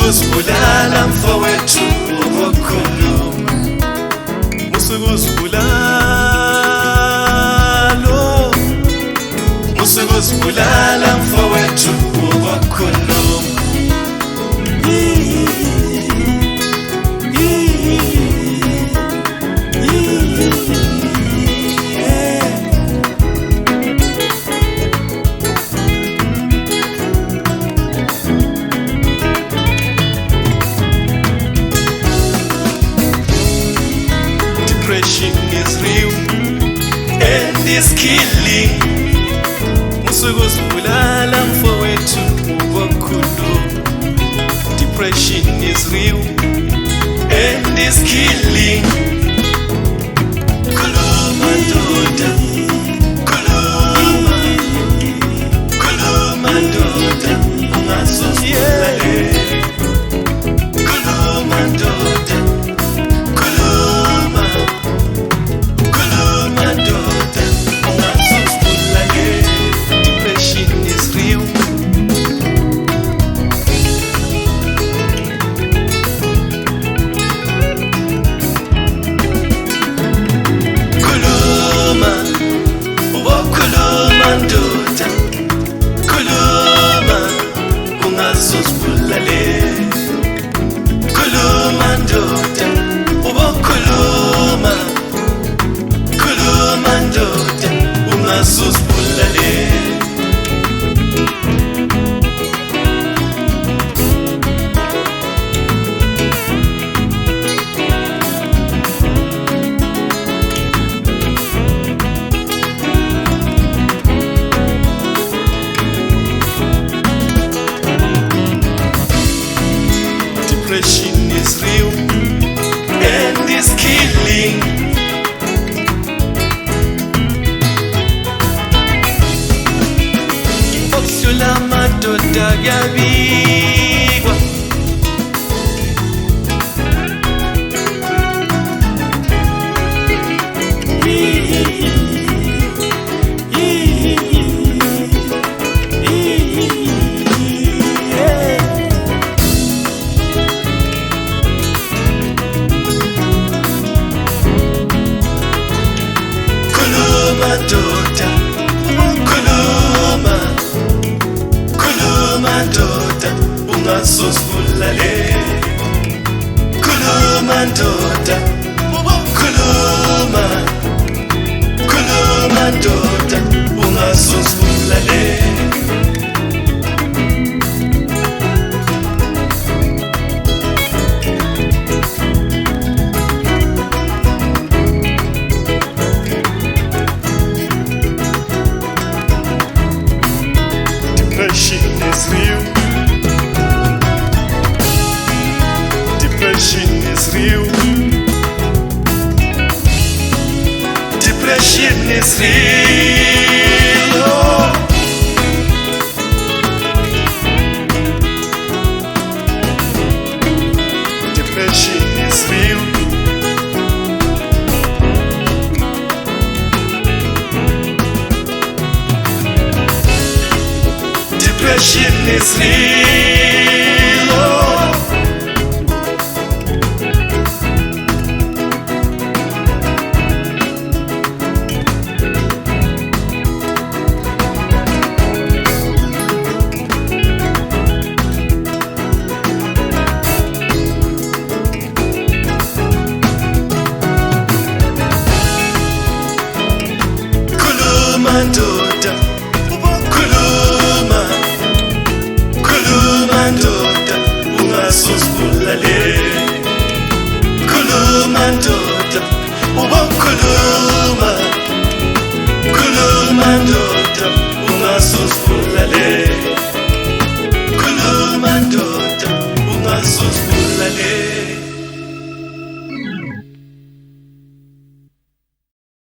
Musukuzibulala mfowethu ubokhuluma. Musukuzibulala mfowethu ubokhuluma. Depression is real and is killing. Musukuzibulala mfowethu ubokhuluma. Depression is real and is killing. Khuluma Ndoda, khuluma, khuluma Ndoda, ungasuzibulale. Khuluma Ndoda, khuluma, khuluma Ndoda, ungasuzibulale. Depression is real. Ndoda, khuluma, ungazuzibulale. Khuluma Ndoda, ubokhuluma. Khuluma Ndoda, ungazuzibulale. Depression is real and is killing. Okusula madoda kuyabikwa. Ndoda, khuluma, khuluma Ndoda, ungazuzibulale. Khuluma Ndoda, khuluma, khuluma Ndoda, ungazuzibulale. Depression is real. Depression is real. Depression is real. Oh. Depression is real. Depression is real. Oh. Khuluma Ndoda.